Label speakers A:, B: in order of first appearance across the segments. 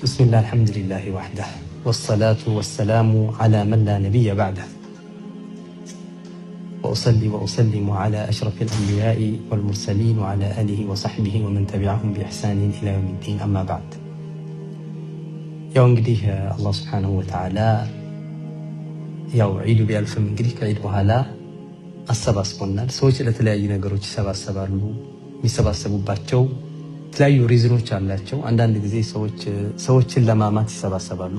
A: بسم الله الحمد لله وحده والصلاة والسلام على من لا نبي بعده وأصلي وأسلم على أشرف الأنبياء والمرسلين وعلى آله وصحبه ومن تبعهم بإحسان إلى يوم الدين أما بعد ያው እንግዲህ አላህ Subhanahu Wa Ta'ala ያው ዒዱ ቢያልፍም እንግዲህ ከዒድ በኋላ አሰባስቦናል። ሰዎች ለተለያዩ ነገሮች ይሰባሰባሉ። የሚሰባሰቡባቸው የተለያዩ ሪዝኖች አላቸው። አንዳንድ ጊዜ ሰዎችን ለማማት ይሰባሰባሉ።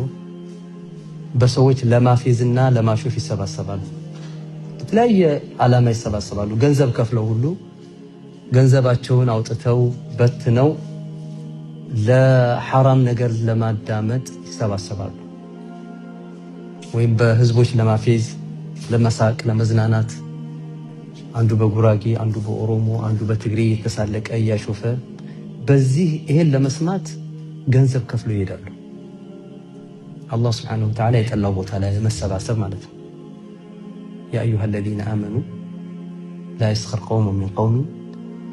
A: በሰዎች ለማፌዝና ለማሾፍ ይሰባሰባሉ። የተለያየ ዓላማ ይሰባሰባሉ። ገንዘብ ከፍለው ሁሉ ገንዘባቸውን አውጥተው በትነው ለሐራም ነገር ለማዳመጥ ይሰባሰባሉ። ወይም በህዝቦች ለማፌዝ፣ ለመሳቅ፣ ለመዝናናት አንዱ በጉራጌ አንዱ በኦሮሞ አንዱ በትግሬ የተሳለቀ እያሾፈ በዚህ ይሄን ለመስማት ገንዘብ ከፍሎ ይሄዳሉ። አላህ Subhanahu Wa Ta'ala የጠላው ቦታ ላይ መሰባሰብ ማለት ነው። ያ አዩሃ الذين آمنوا لا يسخر قوم من قوم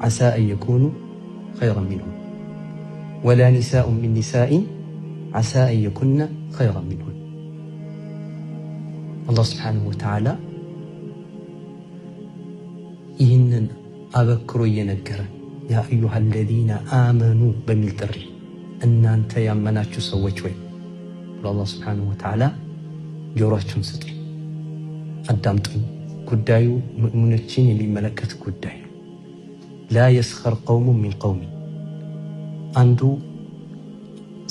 A: عسى أن يكونوا خيرا منهم ولا نساء من نساء عسى أن يكن خيرا منهن الله سبحانه وتعالى ይህንን አበክሮ እየነገረ ያ አዩሃ الذين آمنوا በሚል ጥሪ እናንተ ያመናችሁ ሰዎች ወይ አላህ Subhanahu Wa Ta'ala ጆሮአችሁን ስጡ፣ አዳምጡ። ጉዳዩ ሙእሚኖችን የሚመለከት ጉዳይ ላ يسخر قوم من قوم አንዱ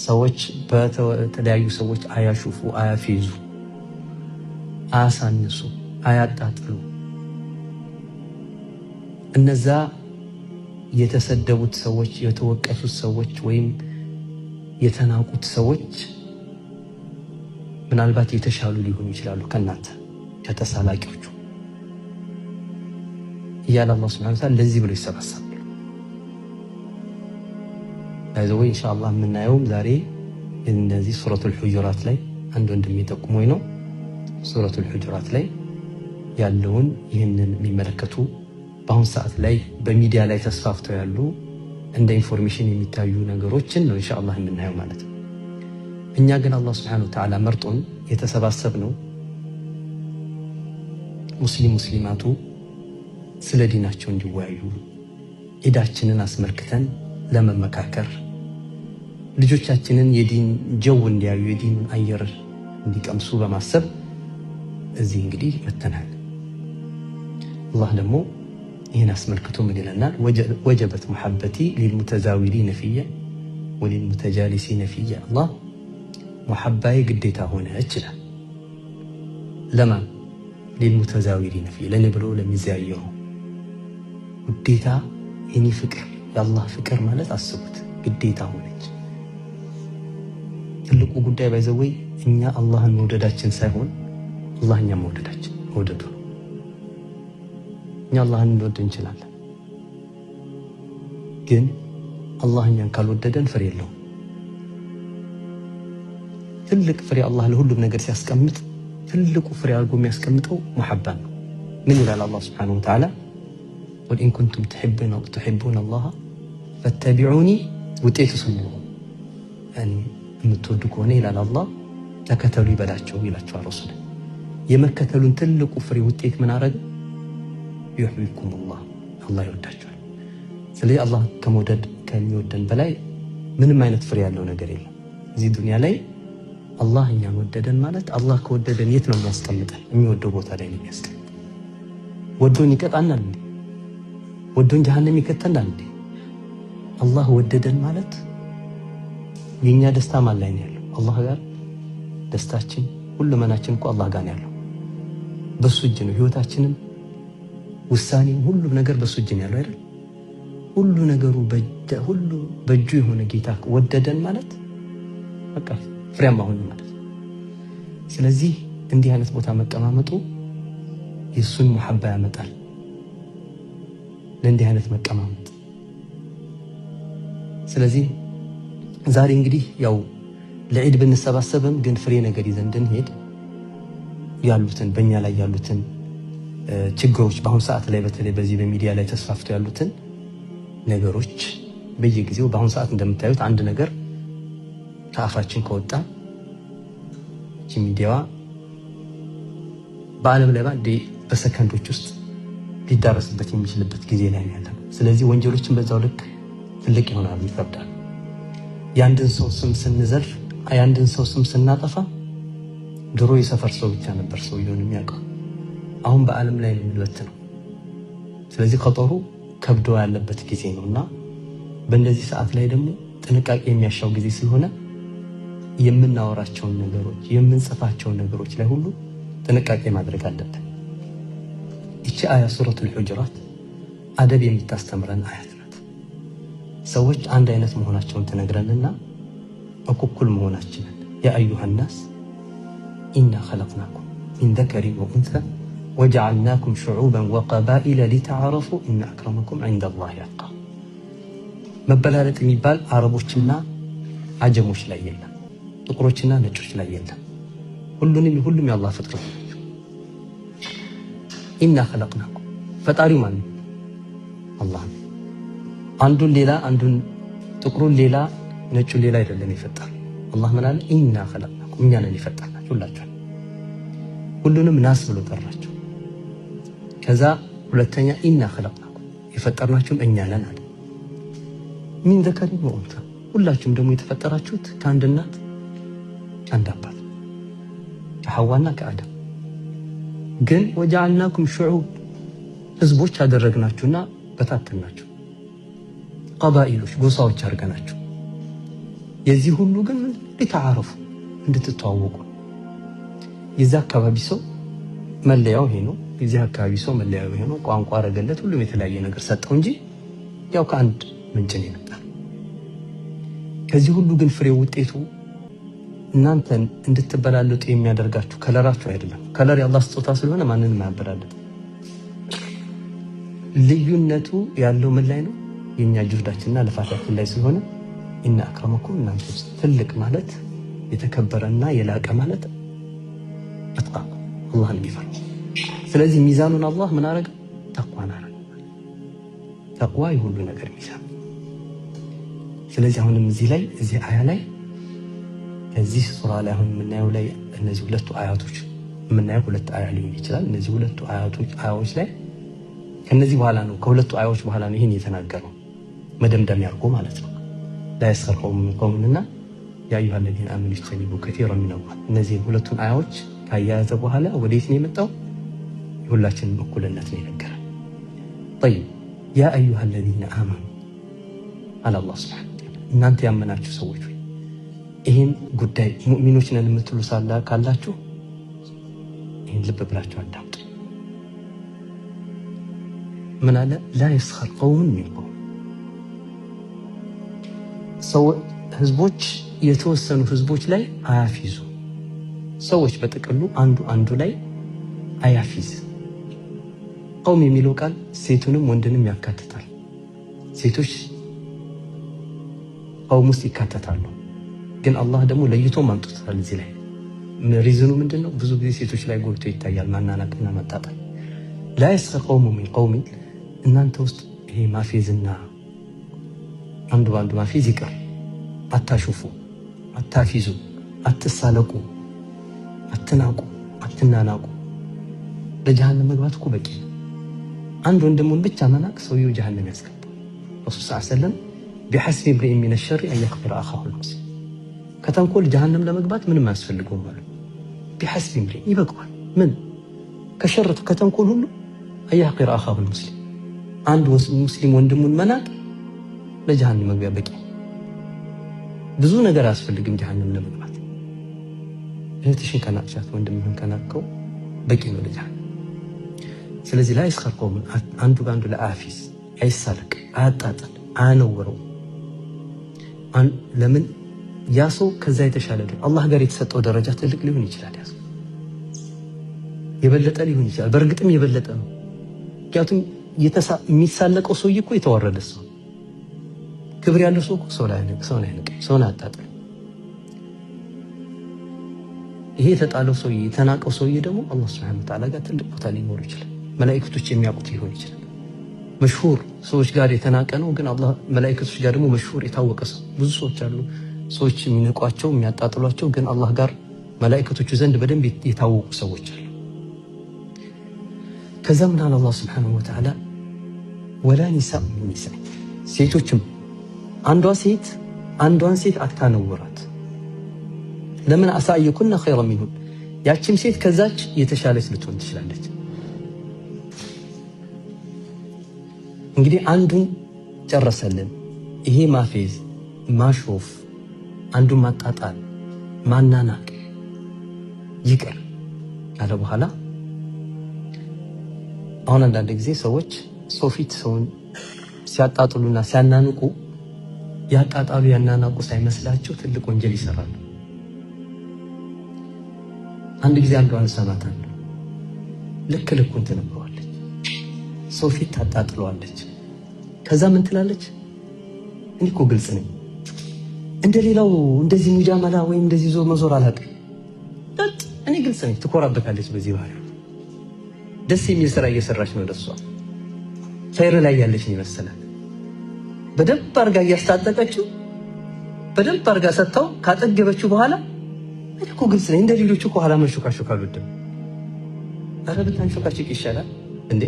A: ሰዎች በተለያዩ ሰዎች አያሹፉ፣ አያፌዙ፣ አያሳንሱ፣ አያጣጥሉ። እነዛ የተሰደቡት ሰዎች፣ የተወቀሱት ሰዎች ወይም የተናቁት ሰዎች ምናልባት የተሻሉ ሊሆኑ ይችላሉ ከናንተ ከተሳላቂዎቹ እያለ አላህ Subhanahu Wa Ta'ala ለዚህ ብሎ ይሰባሰባል። አይዘው ኢንሻአላህ የምናየው ዛሬ እነዚህ ሱረቱል ሁጁራት ላይ አንድ ወንድም የጠቁመኝ ነው። ሱረቱል ሁጁራት ላይ ያለውን ይህንን የሚመለከቱ በአሁን ሰዓት ላይ በሚዲያ ላይ ተስፋፍተው ያሉ እንደ ኢንፎርሜሽን የሚታዩ ነገሮችን ነው ኢንሻአላህ የምናየው ማለት ነው። እኛ ግን አላህ Subhanahu Wa Ta'ala መርጦን የተሰባሰብነው ሙስሊማቱ ስለ ዲናቸው እንዲወያዩ ዒዳችንን አስመልክተን ለመመካከር ልጆቻችንን የዲን ጀው እንዲያዩ የዲን አየር እንዲቀምሱ በማሰብ እዚህ እንግዲህ መተናል። አላህ ደግሞ ይህን አስመልክቶ ምን ይለናል? ወጀበት ሙሐበቲ ሊልሙተዛዊሪነ ፊየ ወሊልሙተጃሊሲነ ፊየ። አላህ ሙሐባዬ ግዴታ ሆነ ይችላል። ለማን? ሊልሙተዛዊሪነ ፊየ፣ ለኔ ብሎ ለሚዘያየው ግዴታ። የኔ ፍቅር የአላህ ፍቅር ማለት አስቡት፣ ግዴታ ሆነች። ትልቁ ጉዳይ ባይዘወይ እኛ አላህን መውደዳችን ሳይሆን አላህ እኛን መውደዳችን መውደዱ ነው። እኛ አላህን እንወድ እንችላለን፣ ግን አላህ እኛን ካልወደደን ፍሬ የለውም። ትልቅ ፍሬ አላህ ለሁሉም ነገር ሲያስቀምጥ ትልቁ ፍሬ አድርጎ የሚያስቀምጠው ሙሐባን ነው። ምን ይላል አላህ Subhanahu Wa Ta'ala? قل إن كنتم تحبون الله فاتبعوني ውጤቱ ስሙ እኔ የምትወዱ ከሆነ ይላል አላህ ተከተሉ ይበላቸው ይላቸዋል ረሱል። የመከተሉን ትልቁ ፍሬ ውጤት ምን አረገ? يحبكم الله፣ አላህ ይወዳቸዋል። ስለዚህ አላህ ከሚወደን በላይ ምንም አይነት ፍሬ ያለው ነገር የለም እዚህ ዱንያ ላይ። አላህ እኛን ወደደን ማለት አላህ ከወደደን የት ነው የሚያስቀምጠን? የሚወደው ቦታ ላይ ነው የሚያስቀምጠን። ወዶን ይቀጣናል እንዴ? ወዶን ጀሃነም ይከተናል እንዴ? አላህ ወደደን ማለት የኛ ደስታ ማን ላይ ነው ያለው? አላህ ጋር። ደስታችን ሁሉ መናችን እኮ አላህ ጋር ነው ያለው። በሱ እጅ ነው ህይወታችንም ውሳኔም ሁሉ ነገር በሱ እጅ ነው ያለው አይደል? ሁሉ ነገሩ ሁሉ በእጁ የሆነ ጌታ ወደደን ማለት በቃ ፍሬያማ ሆነ ማለት። ስለዚህ እንዲህ አይነት ቦታ መቀማመጡ የሱን ሙሐባ ያመጣል። ለእንዲህ አይነት መቀማመጥ ስለዚህ ዛሬ እንግዲህ ያው ለዒድ ብንሰባሰብም ግን ፍሬ ነገር ይዘን እንድንሄድ ያሉትን በእኛ ላይ ያሉትን ችግሮች በአሁን ሰዓት ላይ በተለይ በዚህ በሚዲያ ላይ ተስፋፍተው ያሉትን ነገሮች በየጊዜው በአሁን ሰዓት እንደምታዩት አንድ ነገር ከአፋችን ከወጣ እቺ ሚዲያዋ በዓለም ላይ ባንዴ በሰከንዶች ውስጥ ሊዳረስበት የሚችልበት ጊዜ ላይ ያለው። ስለዚህ ወንጀሎችን በዛው ልክ ትልቅ ይሆናሉ፣ ይፈርዳል። ያንድን ሰው ስም ስንዘር፣ ያንድን ሰው ስም ስናጠፋ ድሮ የሰፈር ሰው ብቻ ነበር ሰውየውን የሚያውቀው። አሁን በዓለም ላይ ነው የሚበትነው። ስለዚህ ከጦሩ ከብዶ ያለበት ጊዜ ነውና በእንደዚህ ሰዓት ላይ ደግሞ ጥንቃቄ የሚያሻው ጊዜ ስለሆነ የምናወራቸውን ነገሮች የምንጽፋቸውን ነገሮች ላይ ሁሉ ጥንቃቄ ማድረግ አለብን። እቺ አያ ሱረቱል ሁጁራት አደብ የምታስተምረን አያት ናት። ሰዎች አንድ አይነት መሆናቸውን ትነግረንና እኩል መሆናችንን ያ አዩሃ ናስ ኢና ኸለቅናኩም ሚን ዘከሪን ወኡንሳ ወጀዐልናኩም ሹዑበን ወቀባኢለ ሊተዓረፉ ኢነ አክረመኩም ዐንደላሂ አትቃኩም። መበላለጥ የሚባል አረቦችና አጀሞች ላይ የለም፣ ጥቁሮችና ነጮች ላይ የለም። ሁሉም የአላህ ፍጥረት ናቸው። ኢና ኸለቅናኩም ፈጣሪው ማን ነው? አላህ። አንዱን ሌላ አንዱን ጥቁሩን ሌላ ነጩን ሌላ አይደለም የፈጠረው። አላህ ምን አለ? ኢና ኸለቅናኩም እኛ ነን የፈጠርናችሁ ሁላችሁ። ሁሉንም ናስ ብሎ ጠራቸው። ከዛ ሁለተኛ ኢና ኸለቅናኩም የፈጠርናችሁም እኛ ነን አለ። ሚን ዘከሪን ወኡንሳ ሁላችሁም ደግሞ የተፈጠራችሁት ከአንድ እናት ከአንድ አባት ከሐዋና ከአደም። ግን ወጀዐልናኩም ሹዑብ ህዝቦች አደረግናችሁና በታተናችሁ፣ ቀባኢሎች ጎሳዎች አድርገናችሁ። የዚህ ሁሉ ግን ሊተዓረፉ እንድትተዋወቁ። የዛ አካባቢ ሰው መለያው ይሄ ነው፣ የዚህ አካባቢ ሰው መለያው ይሄ ነው። ቋንቋ አረገለት፣ ሁሉም የተለያየ ነገር ሰጠው እንጂ ያው ከአንድ ምንጭ ነው የመጣው። ከዚህ ሁሉ ግን ፍሬው ውጤቱ እናንተን እንድትበላለጡ የሚያደርጋችሁ ከለራችሁ አይደለም። ከለር የአላህ ስጦታ ስለሆነ ማንንም አያበላልጥ። ልዩነቱ ያለው ምን ላይ ነው? የኛ ጅህዳችንና ልፋታችን ላይ ስለሆነ ኢነ አክረመኩም እናንተ ውስጥ ትልቅ ማለት የተከበረና የላቀ ማለት አትቃኩም አላህን የሚፈራ። ስለዚህ ሚዛኑን አላህ ምን አረገ? ተቅዋን አረገ። ተቅዋ የሁሉ ነገር ሚዛን። ስለዚህ አሁንም እዚህ አያ ላይ እዚህ ሱራ ላይ አሁን የምናየው ላይ እነዚህ ሁለቱ አያቶች የምናየው ሁለት አያ ሊሆን ይችላል። እነዚህ ሁለቱ አያዎች ላይ ከነዚህ በኋላ ነው ከሁለቱ አያዎች በኋላ ነው ይሄን የተናገረው መደምደሚያ አድርጎ ማለት ነው። ላ የስኸር ቀውሙን ሚን ቀውሚን ያ አዩሃ አለዚነ አመኑ ኢጅተኒቡ ከሲረን ሚነል ظን። እነዚህ ሁለቱን አያዎች ካያያዘ በኋላ ወዴት ነው የመጣው? የሁላችንም እኩልነት ነው የነገረን። ጠይብ ያ አዩሃ አለዚነ አመኑ አለ አላህ ሱብሓነሁ ወተዓላ፣ እናንተ ያመናችሁ ሰዎች ይህን ጉዳይ ሙእሚኖች ነን የምትሉ ካላችሁ ይህን ልብ ብላችሁ አዳምጡ። ምን አለ? ላ የስኸር ቀውሙን ሚን ቀውም። ህዝቦች የተወሰኑ ህዝቦች ላይ አያፊዙ። ሰዎች በጥቅሉ አንዱ ላይ አያፊዝ። ቀውም የሚለው ቃል ሴቱንም ወንድንም ያካትታል። ሴቶች ቀውም ውስጥ ይካተታሉ። ግን አላህ ደግሞ ለይቶ ማምጣታል። እዚህ ላይ ሪዝኑ ምንድነው? ብዙ ጊዜ ሴቶች ላይ ጎልቶ ይታያል ማናናቅና መጣጣል። ላ የስኸር ቀውሙን ሚን ቀውሚን፣ እናንተ ውስጥ ይሄ ማፌዝና አንዱ ባንዱ ማፌዝ ይቅር። አታሹፉ፣ አታፊዙ፣ አትሳለቁ፣ አትናቁ፣ አትናናቁ። ለጀሃነም መግባት እኮ በቂ ነው። አንድ ወንድሙን ብቻ መናቅ ሰውየው ጀሃነም ያስገባል። ረሱል ሰለላሁ ዐለይሂ ወሰለም ቢሐስቢ ኢምሪኢን ሚነ ሸሪ አን የቅፊረ አኻሁል ሙስሊም፣ ከተንኮል ጀሃነም ለመግባት ምንም አያስፈልገውም ማለት ቢሐስቢ ኢምሪኢን ይበቃዋል። ምን ከሸር ከተንኮል ሁሉ አን የቅፊረ አኻሁል ሙስሊም፣ አንድ ሙስሊም ወንድሙን መናቅ ለጀሃነም መግቢያ በቂ። ብዙ ነገር አያስፈልግም ጀሃነም ለመግባት። እህትሽን ከናቅሻት ወንድምህን ከናቀው በቂ ነው ለጀሃነም። ስለዚህ ላይ የስኸር ቀውሙን አንዱ በአንዱ ላይ አያፊዝ፣ አይሳለቅ፣ አያጣጥል፣ አያነውረው። ለምን ያ ሰው ከዛ የተሻለ አላህ ጋር የተሰጠው ደረጃ ትልቅ ሊሆን ይችላል፣ ያ ሰው የበለጠ ሊሆን ይችላል። በእርግጥም የበለጠ ነው። ምክንያቱም የሚሳለቀው ሰውዬ እኮ የተዋረደ ሰው፣ ክብር ያለው ሰው እኮ ሰውን አይንቅም፣ ሰውን አያጣጥልም። ይሄ የተጣለው ሰውዬ የተናቀው ሰውዬ ደግሞ አላህ ሱብሓነሁ ወተዓላ ጋር ትልቅ ቦታ ሊኖር ይችላል። መላእክቶች የሚያውቁት ሊሆን ይችላል። መሽሁር ሰዎች ጋር የተናቀ ነው፣ ግን አላህ መላእክቶች ጋር ደግሞ መሽሁር የታወቀ ሰው ብዙ ሰዎች አሉ። ሰዎች የሚነቋቸው የሚያጣጥሏቸው ግን አላህ ጋር መላእክቶቹ ዘንድ በደንብ የታወቁ ሰዎች አሉ። ከዛ ምን አለ አላህ ሱብሓነሁ ወተዓላ ወላ ኒሳኡ ሚን ኒሳእ ሴቶችም አንዷን ሴት አታነውራት። ለምን አሳ የኩነ ኸይረን ሚንሁን ያቺም ሴት ከዛች የተሻለች ልትሆን ትችላለች። እንግዲህ አንዱን ጨረሰልን። ይሄ ማፌዝ፣ ማሾፍ፣ አንዱን ማጣጣል፣ ማናናቅ ይቅር ካለ በኋላ አሁን አንዳንድ ጊዜ ሰዎች ሰው ፊት ሰውን ሲያጣጥሉና ሲያናንቁ ያጣጣሉ ያናናቁ ሳይመስላቸው ትልቅ ወንጀል ይሰራሉ። አንድ ጊዜ አንዷን ሰማታለሁ። ልክ ልኩን ትነግረዋለች። ሰው ፊት ታጣጥለዋለች። ከዛ ምን ትላለች? እኔ እኮ ግልጽ ነኝ፣ እንደሌላው እንደዚህ ሙጃመላ ወይም እንደዚህ ዞር መዞር አላውቅም። እኔ ግልጽ ነኝ። ትኮራበታለች በዚህ ባህሪ። ደስ የሚል ስራ እየሰራች ነው። ደሷ ኸይር ላይ ያለች ይመስላል። በደንብ አርጋ እያስታጠቀችው በደንብ አርጋ ሰጥታው ካጠገበችው በኋላ እኔ እኮ ግልጽ ነኝ፣ እንደ ሌሎቹ እኮ ኋላ መንሾካሾክ አልወድም። ኧረ ብታንሾካሾክ ይሻላል እንዴ!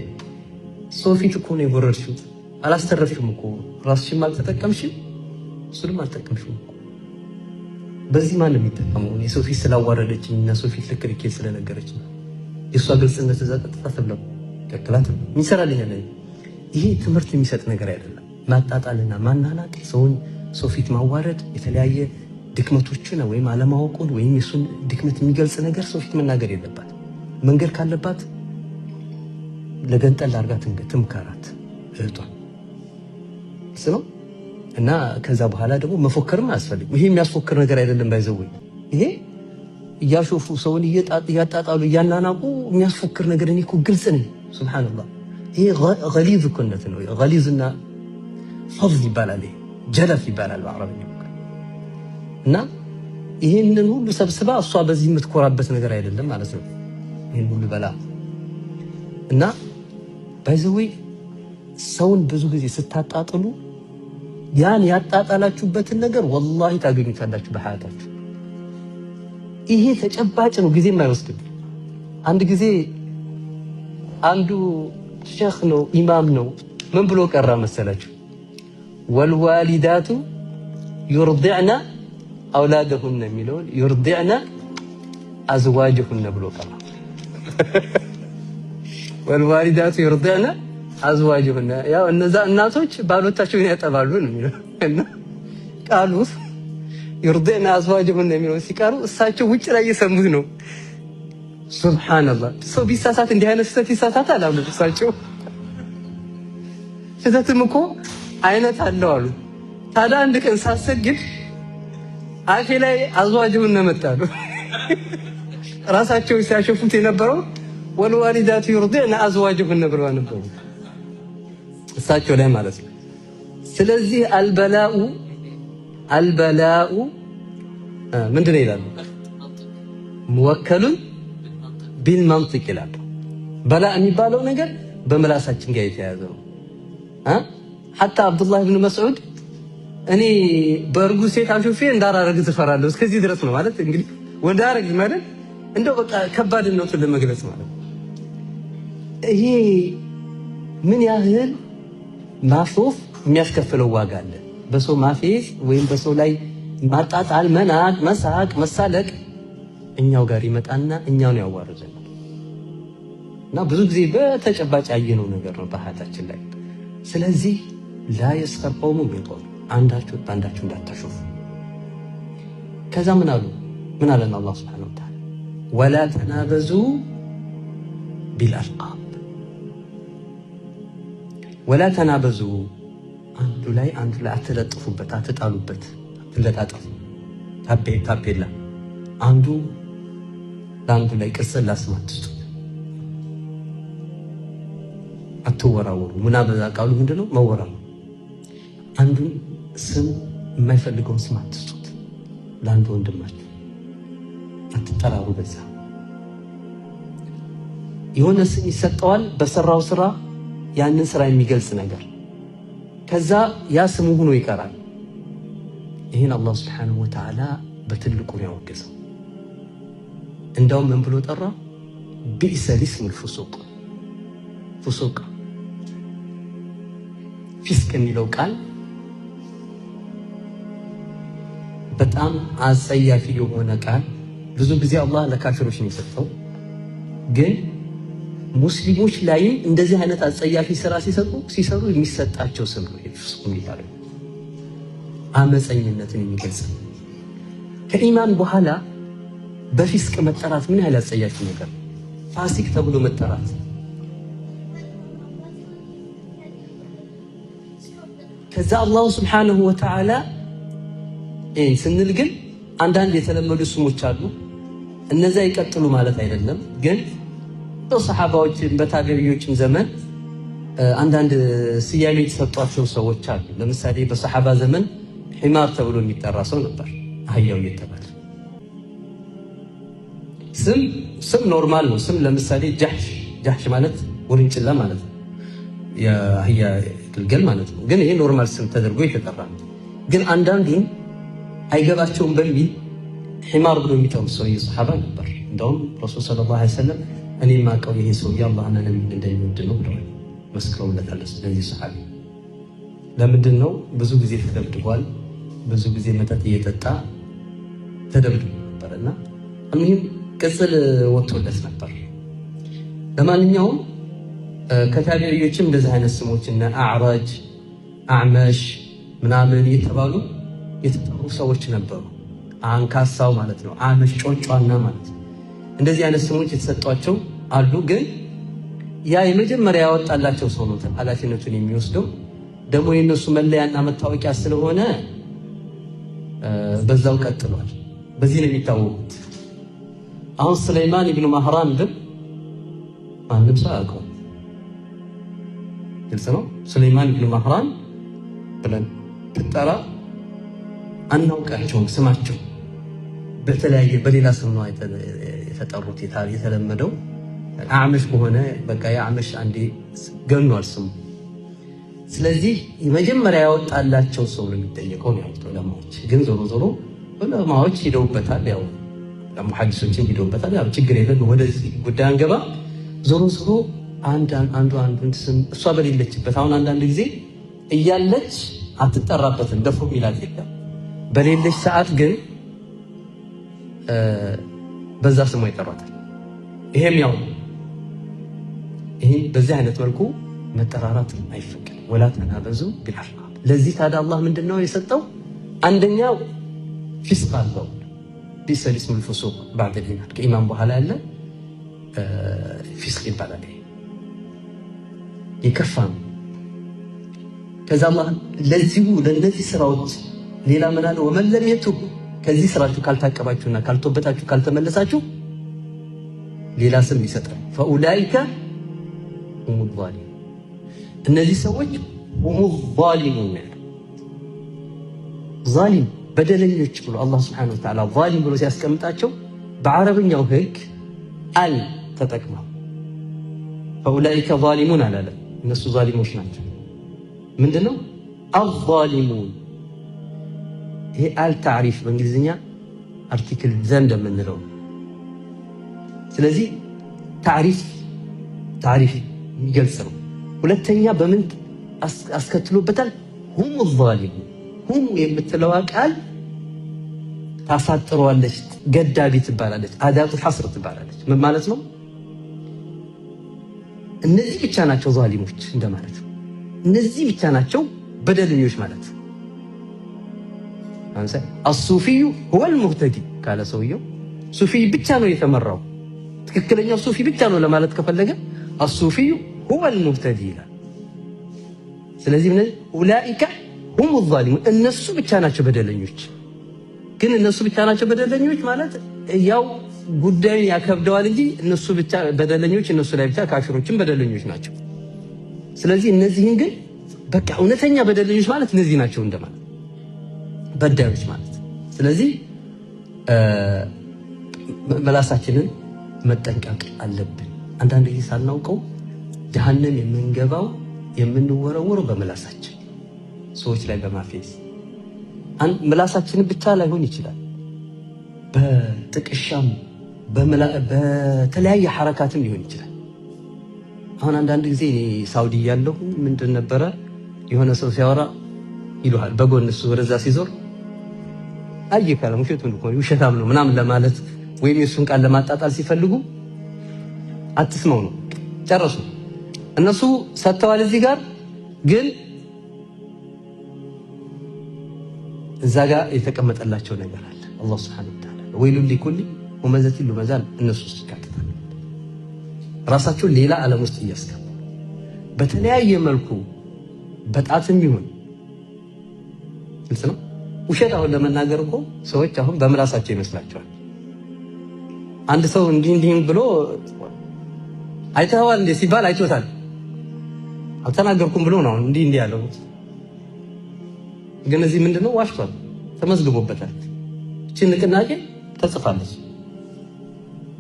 A: ሰው ፊት እኮ ነው የጎረርሽው። አላስተረፍሽም እኮ ራስሽም አልተጠቀምሽም፣ እሱንም አልተጠቀምሽም እኮ። በዚህ ማን ነው የሚጠቀመው? የሰው ፊት ስላዋረደችኝ እና ሰው ፊት ልክ ልኬ ስለነገረችኝ የእሷ ግልጽነት እዛ ቀጥታ ተብለው ከክላት የሚሰራልኝ አለ። ይሄ ትምህርት የሚሰጥ ነገር አይደለም። ማጣጣልና ማናናቅ፣ ሰውን ሰው ፊት ማዋረድ፣ የተለያየ ድክመቶችን ወይም አለማወቁን ወይም የሱን ድክመት የሚገልጽ ነገር ሰው ፊት መናገር የለባት። መንገድ ካለባት ለገንጠል አርጋት ትምከራት እህቷን ነው። እና ከዛ በኋላ ደግሞ መፎከርም አያስፈልግም። ይሄ የሚያስፎክር ነገር አይደለም። ባይዘው ይሄ እያሾፉ ሰውን እያጣጣሉ እያናናቁ የሚያስፎክር ነገር እኔ እኮ ግልጽ ነኝ። ሱብሃንአላህ ይሄ ገሊዝ ኩነት ነው። ገሊዝና ፈዝ ይባላል። ይሄ ጀለፍ ይባላል በአረብኛ። እና ይሄንን ሁሉ ሰብስባ እሷ በዚህ የምትኮራበት ነገር አይደለም ማለት ነው። ይሄን ሁሉ በላ እና ባይዘው ሰውን ብዙ ጊዜ ስታጣጥሉ ያን ያጣጣላችሁበትን ነገር ወላሂ ታገኙታላችሁ በሐያታችሁ። ይሄ ተጨባጭ ነው፣ ጊዜም አይወስድም። አንድ ጊዜ አንዱ ሼኽ ነው ኢማም ነው ምን ብሎ ቀራ መሰላችሁ? ወልዋሊዳቱ ዩርዲዕና አውላደሁነ የሚለውን ዩርዲዕና አዝዋጅሁነ ብሎ ቀራ። ወልዋሊዳቱ ዩርዲዕና አዝዋጅሁነ ያው እነዛ እናቶች ባሎቻቸውን ያጠባሉ ነው የሚለው እና ቃሉ ዩርዲዕና አዝዋጅሁነ የሚለው ሲቀሩ እሳቸው ውጭ ላይ እየሰሙት ነው። ሱብሃንአላህ ሰው ቢሳሳት እንዲህ አይነት ስህተት ይሳሳታል አሉ እሳቸው። ስህተትም እኮ አይነት አለው አሉ። ታዲያ አንድ ቀን ሳሰግድ አፌ ላይ አዝዋጅሁነ መጣሉ። ራሳቸው ሲያሸፉት የነበረው ወልዋሊዳቱ ዩርዲዕና አዝዋጅሁነ ብለው ነበሩ እሳቸው ላይ ማለት ነው። ስለዚህ አልበላኡ ምንድን ነው ይላሉ? ሙወከሉን ቢልመንጢቅ ይላሉ። በላ የሚባለው ነገር በምላሳችን ጋር የተያያዘ ነው። ሐታ አብዱላህ ብን መስዑድ እኔ በእርጉዝ ሴት አሾፌ እንዳራረግዝ እፈራለሁ እስከዚህ ድረስ ነው ማለት እንግዲህ ወንድ አረግዝ ማለት እንደው በቃ ከባድነቱን ለመግለጽ ማለት ነው። ይሄ ምን ያህል ማሾፍ የሚያስከፍለው ዋጋ አለ። በሰው ማፌዝ ወይም በሰው ላይ ማጣጣል፣ መናቅ፣ መሳቅ፣ መሳለቅ እኛው ጋር ይመጣና እኛውን ያዋርደናል። እና ብዙ ጊዜ በተጨባጭ ያየነው ነገር ነው በሐያታችን ላይ። ስለዚህ ላ የስኸር ቀውሙን ሚን ቀውም አንዳችሁ በአንዳችሁ እንዳታሾፉ። ከዛ ምን አሉ? ምን አለን አላህ ሱብሓነሁ ወተዓላ ወላ ተናበዙ ቢልአልቃብ ወላ ተናበዙ አንዱ ላይ አትለጥፉበት፣ አትጣሉበት፣ አትለጣጠፉ። ታፔላ አንዱ ለአንዱ ላይ ቅጽል ስም አትስጡ፣ አትወራወሩ። ሙናበዛ ቃሉ ምንድነው? መወራወር። አንዱን ስም የማይፈልገውን ስም አትስጡት ለአንዱ ወንድማችሁ፣ አትጠራሩ። በዛ የሆነ ስም ይሰጠዋል በሰራው ስራ ያንን ስራ የሚገልጽ ነገር፣ ከዛ ያ ስሙ ሆኖ ይቀራል። ይህን አላህ ስብሓነሁ ወተዓላ በትልቁ ነው ያወገዘው። እንዳውም ምን ብሎ ጠራ? ቢእሰ ሊስሙል ፉሱቅ። ፉሱቅ ፊስቅ የሚለው ቃል በጣም አጸያፊ የሆነ ቃል ብዙ ጊዜ አላህ ለካፊሮች ነው የሰጠው። ግን ሙስሊሞች ላይም እንደዚህ አይነት አጸያፊ ስራ ሲሰሩ የሚሰጣቸው ስም ነው ፊስቅ የሚባለው። አመፀኝነትን የሚገልጽ ከኢማን በኋላ በፊስቅ መጠራት ምን ያህል አጸያፊ ነገር! ፋሲቅ ተብሎ መጠራት። ከዛ አላሁ ስብሓነሁ ወተዓላ ስንል ግን አንዳንድ የተለመዱ ስሞች አሉ። እነዛ ይቀጥሉ ማለት አይደለም። ግን በሰሓባዎች በታቢዒዎችም ዘመን አንዳንድ ስያሜ የተሰጧቸው ሰዎች አሉ። ለምሳሌ በሰሓባ ዘመን ሒማር ተብሎ የሚጠራ ሰው ነበር፣ አህያው እየተባለ። ስም ኖርማል ነው። ስም ለምሳሌ ጃሕሽ ማለት ውርንጭላ ማለት ነው፣ የአህያ ግልገል ማለት ነው። ግን ይሄ ኖርማል ስም ተደርጎ የተጠራ ነው። ግን አንዳንዱን አይገባቸውም በሚል ሒማር ብሎ የሚጠሩ ሰውዬ ሰሓባ ነበር። እንደውም ረሱል ሰለላሁ ዐለይሂ ወሰለም እኔ የማውቀው ይሄ ሰውዬ አላህና ነቢዩን እንደሚወድ ነው ብለዋል፣ መስክረውለታል። ስለዚህ ሰሓቢ ለምንድን ነው? ብዙ ጊዜ ተደብድቧል። ብዙ ጊዜ መጠጥ እየጠጣ ተደብድቦ ነበርና እኒህም ቅጽል ወጥቶለት ነበር። ለማንኛውም ከታቢዒዎችም እንደዚህ አይነት ስሞች እነ አዕራጅ፣ አዕመሽ ምናምን የተባሉ የተጠሩ ሰዎች ነበሩ። አንካሳው ማለት ነው፣ አዕመሽ ጮንጯና ማለት ነው። እንደዚህ አይነት ስሞች የተሰጧቸው አሉ። ግን ያ የመጀመሪያ ያወጣላቸው ሰው ነው ኃላፊነቱን የሚወስደው። ደግሞ የነሱ መለያና መታወቂያ ስለሆነ በዛው ቀጥሏል። በዚህ ነው የሚታወቁት። አሁን ሱለይማን ኢብኑ ማህራን ግን ማንም ሰው አያውቀውም። ግልጽ ነው። ሱለይማን ኢብኑ ማህራን ብለን ትጠራ አናውቃቸውም። ስማቸው በተለያየ በሌላ ስም ነው የተጠሩት የተለመደው። አዕመሽ ከሆነ በቃ የአዕመሽ አንዴ ገኗል ስሙ። ስለዚህ የመጀመሪያ ያወጣላቸው ሰው ነው የሚጠየቀው ነው ያወጣው ዑለማዎች። ግን ዞሮ ዞሮ ዑለማዎች ሂደውበታል፣ ያው ሙሐዲሶችን ሂደውበታል። ያው ችግር የለም፣ ወደዚህ ጉዳይ አንገባ። ዞሮ ዞሮ አንዱን ስም እሷ በሌለችበት አሁን አንዳንድ ጊዜ እያለች አትጠራበትም፣ ደፍሮ ይላል የለም። በሌለች ሰዓት ግን በዛ ስሟ ይጠራታል። ይሄም ያው ይሄን በዚህ አይነት መልኩ መጠራራት አይፈቀድም። ወላ ተናበዙ ቢልአልቃብ። ለዚህ ታዲያ አላህ ምንድነው የሰጠው? አንደኛው ፊስቅ አለው። ቢእሰ ሊስሙል ፉሱቅ ባዕደል ኢማን፣ ከኢማን በኋላ ያለ ፊስቅ ይባላል። የከፋ ነው። ከዛ አላህ ለዚሁ ለነዚህ ስራዎች ሌላ ምን አለ? ወመን ለም የቱብ፣ ከዚህ ስራችሁ ካልታቀባችሁና ካልተወበጣችሁ ካልተመለሳችሁ ሌላ ስም ይሰጣል። ፈኡላኢከ ሁሙ ዛሊሙን፣ እነዚህ ሰዎች ሁሙ ዛሊሙን። ዛሊም በደለኞች ብሎ አላህ ሱብሓነሁ ወተዓላ ዛሊም ብሎ ሲያስቀምጣቸው በአረብኛው ህግ አል ተጠቅመው ፈኡላኢከ ዛሊሙን አላለም። እነሱ ዛሊሞች ናቸው። ምንድነው አዛሊሙን? ይሄ አል ታዕሪፍ በእንግሊዝኛ አርቲክል ዘንድ የምንለው። ስለዚህ ታዕሪፍ የሚገልጽ ነው። ሁለተኛ በምን አስከትሎበታል? ሁሙ ዛሊሙን። ሁሙ የምትለዋ ቃል ታሳጥረዋለች፣ ገዳቢ ትባላለች፣ አዳቱ ሐስር ትባላለች። ምን ማለት ነው? እነዚህ ብቻ ናቸው ዛሊሞች እንደማለት ነው። እነዚህ ብቻ ናቸው በደለኞች ማለት ነው። አንሰ አሱፊዩ ሁወል ሙህተዲ ካለ ሰውየው ሱፊ ብቻ ነው የተመራው፣ ትክክለኛው ሱፊ ብቻ ነው ለማለት ከፈለገ አሱፊዩ ሁወል ሙህተዲ ይላል። ስለዚህ ምን ኡላኢከ ሁሙ ዛሊሙን፣ እነሱ ብቻ ናቸው በደለኞች። ግን እነሱ ብቻ ናቸው በደለኞች ማለት ያው ጉዳዩን ያከብደዋል እንጂ እነሱ ብቻ በደለኞች፣ እነሱ ላይ ብቻ ካፊሮችም በደለኞች ናቸው። ስለዚህ እነዚህን ግን በቃ እውነተኛ በደለኞች ማለት እነዚህ ናቸው እንደማለት በዳዮች ማለት። ስለዚህ መላሳችንን መጠንቀቅ አለብን። አንዳንድ ጊዜ ሳናውቀው ጀሃነም የምንገባው የምንወረወረው በመላሳችን፣ ሰዎች ላይ በማፌዝ ምላሳችንን ብቻ ላይሆን ይችላል፣ በጥቅሻም በተለያየ ሐረካትም ሊሆን ይችላል። አሁን አንዳንድ ጊዜ እኔ ሳውዲ ያለሁ ምንድን ነበረ የሆነ ሰው ሲያወራ ይሉሃል በጎን እሱ ወደዛ ሲዞር አየካለ ውሸቱን እኮ ውሸታም ነው ምናምን ለማለት ወይም የሱን ቃል ለማጣጣል ሲፈልጉ አትስመው ነው ጨረሱ። እነሱ ሰጥተዋል እዚህ ጋር ግን እዛ ጋር የተቀመጠላቸው ነገር አለ። አላህ Subhanahu Wa Ta'ala ወይሉን ሊኩል ወመዘቲሉ መዛል እነሱ ይካተታል። ራሳቸውን ሌላ ዓለም ውስጥ እያስገቡ በተለያየ መልኩ በጣትም ይሁን ግልጽ ነው። ውሸት አሁን ለመናገር እኮ ሰዎች አሁን በምላሳቸው ይመስላቸዋል። አንድ ሰው እንዲህ ብሎ አይተዋል እንደ ሲባል አይቶታል አልተናገርኩም ብሎ ነው እንዲህ ያለው። ግን እዚህ ምንድነው ዋሽቷል፣ ተመዝግቦበታል። እቺ ንቅናቄ ተጽፋለች።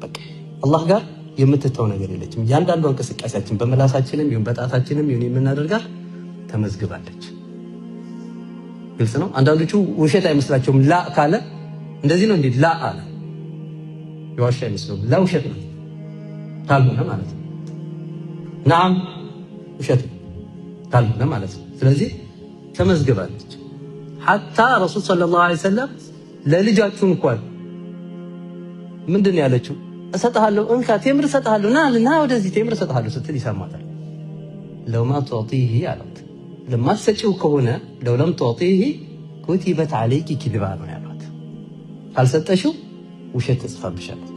A: በቃ አላህ ጋር የምትተው ነገር የለችም። እያንዳንዱ እንቅስቃሴያችን በመላሳችንም ይሁን በጣታችንም ይሁን የምናደርጋት ተመዝግባለች። ግልጽ ነው። አንዳንዶቹ ውሸት አይመስላቸውም። ላ ካለ እንደዚህ ነው እንዴ ላ አለ ይዋሻ አይመስለውም። ላ ውሸት ነው ካልሆነ ማለት ነው። ናም ውሸት ካልሆነ ማለት ነው። ስለዚህ ተመዝግባለች። ሐታ ረሱል ሰለላሁ ዐለይሂ ወሰለም ለልጃችሁ እንኳን ምንድን ያለችው እሰጥሃለሁ እንካ ቴምር እሰጥሃለሁ ና ወደዚህ ቴምር እሰጥሃለሁ ስትል ይሰማታል። ለማ ተዕጢሂ አላት ለማትሰጪው ከሆነ ለም ተዕጢሂ ኩቲበት ዐለይኪ ኪዝባ ነው ያሏት። ካልሰጠሽው ውሸት ተጽፋብሻለች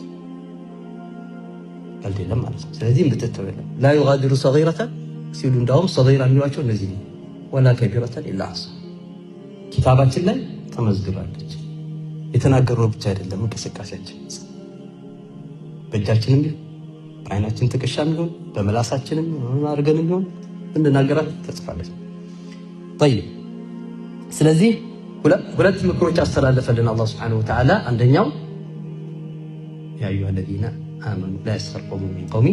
A: ካልደለም ማለት ነው። ስለዚህ እንድትተው የለም ላ ዩጋዲሩ ሰጊረተን ሲሉ እንዳውም ሰጊራ የሚሏቸው እነዚህ ወላ ከቢረተን ኢላ አሕሳ ኪታባችን ላይ ተመዝግባለች። የተናገርነው ብቻ አይደለም እንቅስቃሴያችን በእጃችንም ቢሆን በዓይናችን ጥቅሻም ቢሆን በመላሳችንም አድርገንም ቢሆን እንናገራት ተጽፋለች። طيب ስለዚህ ሁለት ምክሮች አስተላለፈልን አላህ Subhanahu Wa Ta'ala። አንደኛው ያ አዩሃ الذين آمنوا لا يسخر قوم من قوم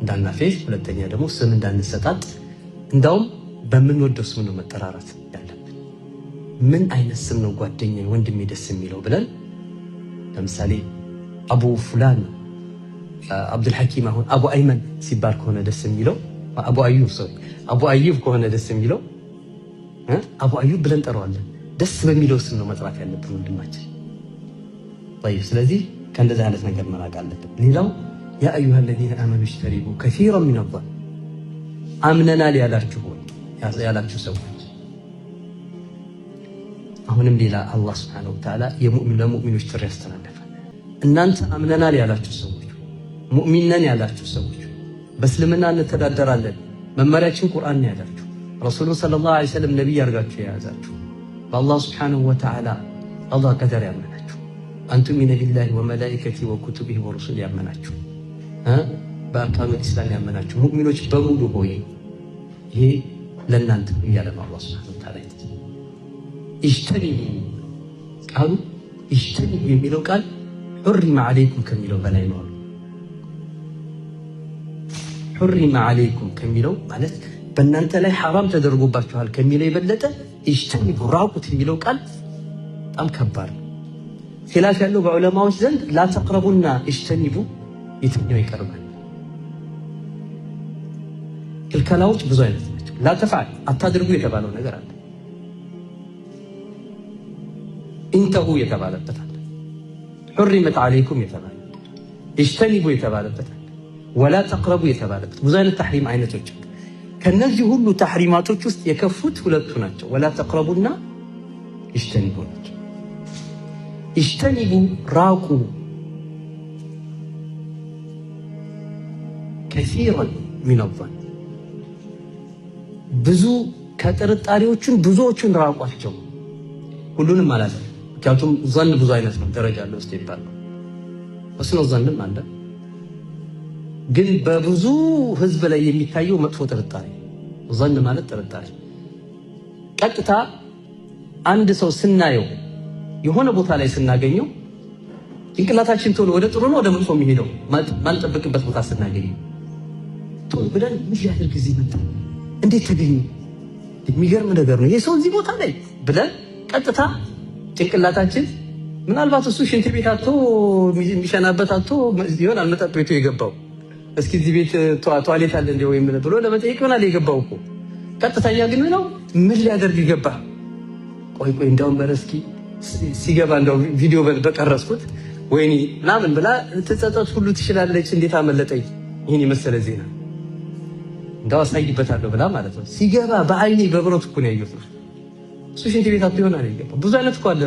A: እንዳናፌዝ፣ ሁለተኛ ደግሞ ስም እንዳንሰጣጥ እንዳውም በምንወደው ስም ነው መጠራራት ያለብን። ምን አይነት ስም ነው ጓደኛ ወንድሜ ደስ የሚለው ብለን ለምሳሌ አቡ ፉላን አብዱል ሐኪም አሁን አቡ አይመን ሲባል ከሆነ ደስ የሚለው አቡ አዩብ ከሆነ ደስ የሚለው አቡ አዩብ ብለን ጠራዋለን። ደስ በሚለው ስም ነው መጥራት ያለብን ወንድማችን። طيب ስለዚህ ከእንደዚህ አይነት ነገር መራቅ አለብን። ሌላው ያ አዩሃ الذين آمنوا اجتنبوا كثيرا من الظن አምነናል ያላችሁ ሰዎች አሁንም ሌላ አላህ Subhanahu Wa Ta'ala ለሙእሚኖች ጥሪ ያስተላልፋል። እናንተ አምነናል ያላችሁ ሰዎች ሙእሚን ነን ያላችሁ ሰዎች በእስልምና እንተዳደራለን መመሪያችን ቁርአን ነው ያላችሁ ረሱሉን ሰለላሁ ዐለይሂ ወሰለም ነብይ አድርጋችሁ የያዛችሁ በአላህ Subhanahu Wa Ta'ala አላህ ቀደር ያመናችሁ አንቱሚነ ቢላሂ ወመላኢከቲሂ ወኩቱቢሂ ወሩሱሊሂ ያመናችሁ በአርካኑ ኢስላም ያመናችሁ ሙእሚኖች በሙሉ ሆይ ይሄ ለእናንተ እያለ ነው አላህ Subhanahu Wa Ta'ala ኢጅተኒቡ ቃሉ ኢጅተኒቡ የሚለው ቃል ሑሪመ ዐለይኩም ከሚለው በላይ ነው። ሑሪመ ዐለይኩም ከሚለው ማለት በእናንተ ላይ ሐራም ተደርጎባችኋል ከሚለው የበለጠ ኢጅተኒቡ ራቁት የሚለው ቃል በጣም ከባድ ነው። ኺላፍ ያለው በዑለማዎች ዘንድ ላ ተቅረቡና ኢጅተኒቡ የትኛው ይቀርባል? ክልከላዎች ብዙ አይነት ናቸው። ላ ተፍዐል አታድርጉ የተባለው ነገር አለ። ኢንተሁ የተባለበት አለ። ሑሪመት ዐለይኩም የተባለ ኢጅተኒቡ የተባለበት አለ። ወላ ተቅረቡ የተባለበት ብዙ አይነት ተሕሪም አይነቶች። ከነዚህ ሁሉ ተሕሪማቶች ውስጥ የከፉት ሁለቱ ናቸው። ወላ ተቅረቡና ኢጅተኒቡ ናቸው። ኢጅተኒቡ ራቁ ከሲረን ሚነ ዞን ብዙ ከጥርጣሬዎችን ብዙዎቹን ራቋቸው። ሁሉንም ማለት ነው። ምክንያቱም ዞን ብዙ አይነት ነው፣ ደረጃ አለው ውስጥ ይባላል። ወስነ ዞንም አለ። ግን በብዙ ህዝብ ላይ የሚታየው መጥፎ ጥርጣሬ ዞን ማለት ጥርጣሬ ቀጥታ አንድ ሰው ስናየው የሆነ ቦታ ላይ ስናገኘው ጭንቅላታችን ቶሎ ወደ ጥሩ ነው ወደ መጥፎ የሚሄደው ማንጠብቅበት ቦታ ስናገኘው ቶሎ ብለን ምን ያህል ጊዜ መጣ እንዴት ተገኘ የሚገርም ነገር ነው ይሄ ሰው እዚህ ቦታ ላይ ብለን ቀጥታ ጭንቅላታችን ምናልባት እሱ ሽንት ቤት አጥቶ የሚሸናበት አጥቶ ይሆናል መጠጥ ቤቱ የገባው። እስኪ እዚህ ቤት ቷሌት አለ እንደ ወይም ብሎ ለመጠየቅ ይሆናል የገባው እኮ። ቀጥተኛ ግን ነው ምን ሊያደርግ ይገባ? ቆይ እንደውም በረስኪ ሲገባ እንደው ቪዲዮ በቀረስኩት ወይኔ ምናምን ብላ ትጸጸት ሁሉ ትችላለች። እንዴት አመለጠኝ ይሄን የመሰለ ዜና እንደው አሳይበታለሁ ብላ ማለት ነው። ሲገባ በአይኔ በብረት እኮ ነው ያየሁት። እሱ ሽንት ቤት አጥቶ ይሆናል የገባው። ብዙ አይነት እኮ አለ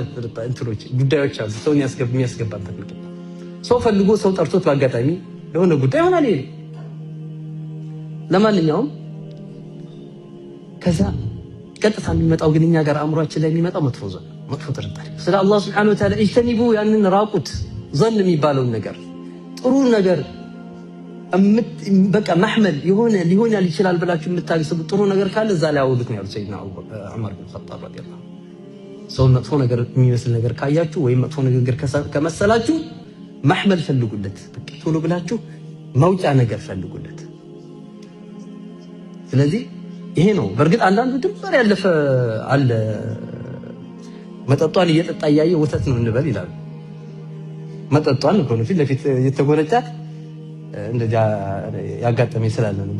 A: እንትኖች ጉዳዮች አሉ ሰውን የሚያስገባበት ነው። ሰው ፈልጎ ሰው ጠርቶት በአጋጣሚ ለሆነ ጉዳይ ይሆናል ይሄ። ለማንኛውም ከዛ ቀጥታ የሚመጣው ግን እኛ ጋር አእምሯችን ላይ የሚመጣው መጥፎ ጥርጣሬ ስለ አላህ Subhanahu Wa Ta'ala እጅተኒቡ ያንን ራቁት ዘን የሚባለውን ነገር ጥሩ ነገር በቃ መሐመል የሆነ ሊሆን ይችላል ብላችሁ የምታስቡ ጥሩ ነገር ካለ እዛ ላይ አውሉት ነው ያሉት ሰይድና ዑመር ኢብኑ ኸጣብ ረዲየላሁ ዐንሁ። ሰው መጥፎ ነገር የሚመስል ነገር ካያችሁ ወይም መጥፎ ነገር ከመሰላችሁ መሐመል ፈልጉለት፣ በቃ ቶሎ ብላችሁ መውጫ ነገር ፈልጉለት። ስለዚህ ይሄ ነው። በእርግጥ አንዳንዱ ድንበር ያለፈ አለ። መጠጧን እየጠጣ እያየ ወተት ነው እንበል ይላሉ። መጠጧን እኮ ነው ፊት ለፊት የተጎነጫት እንደዚያ ያጋጠመኝ ስላለ ነው።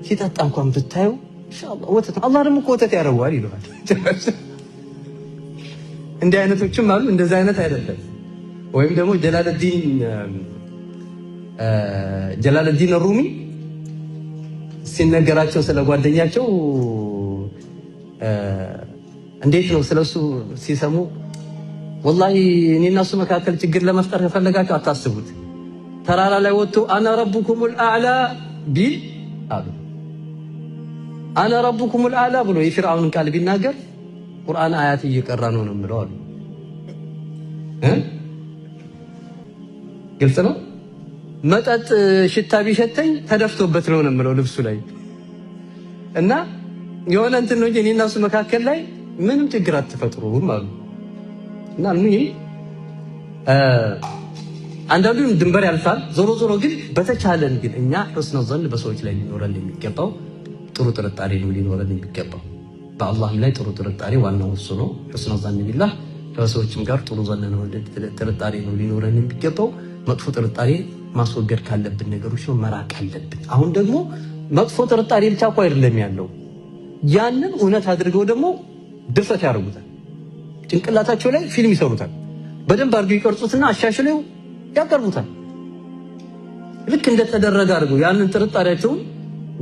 A: ሲጠጣ እንኳን ብታዩ ኢንሻአላህ ወተት አላህ ደግሞ እኮ ወተት ያረዋል ይላል። እንዲህ አይነቶችም አሉ። እንደዛ አይነት አይደለም። ወይም ደግሞ ጀላልዲን ሩሚ ሲነገራቸው ስለ ጓደኛቸው እንዴት ነው ስለሱ ሲሰሙ ወላሂ እኔና እሱ መካከል ችግር ለመፍጠር ከፈለጋችሁ አታስቡት፣ ተራራ ላይ ወጥቶ አና ረቡኩሙል አዕላ ቢል አሉ። አና ረቡኩሙል አዕላ ብሎ የፊርዓውን ቃል ቢናገር ቁርአን አያት እየቀራ ነው የምለው አሉ። ግልጽ ነው። መጠጥ ሽታ ቢሸተኝ ተደፍቶበት ነው የምለው ልብሱ ላይ እና የሆነ እንትን ነው እንጂ እኔና እሱ መካከል ላይ ምንም ችግር አትፈጥሩም አሉ። እና አንዳንዱም ድንበር ያልፋል። ዞሮ ግን በተቻለን ግን እኛ ሑስነ ዘን በሰዎች ላይ ሊኖረን የሚገባው ጥሩ ጥርጣሬ ነው ሊኖረን የሚገባው። በአላህ ላይ ጥሩ ጥርጣሬ ዋናው እሱ ነው። ሑስነ ዘን ቢላህ ከሰዎችም ጋር ጥሩ ዘን ነው ጥርጣሬ ነው ሊኖረን የሚገባው። መጥፎ ጥርጣሬ ማስወገድ ካለብን ነገሮች ነው መራቅ አለብን። አሁን ደግሞ መጥፎ ጥርጣሬ ብቻ እኮ አይደለም ያለው፣ ያንን እውነት አድርገው ደግሞ ድፍረት ያደርጉታል። ጭንቅላታቸው ላይ ፊልም ይሰሩታል። በደንብ አድርገው ይቀርጹትና አሻሽለው ያቀርቡታል። ልክ እንደተደረገ አድርገው ያንን ጥርጣሬያቸውን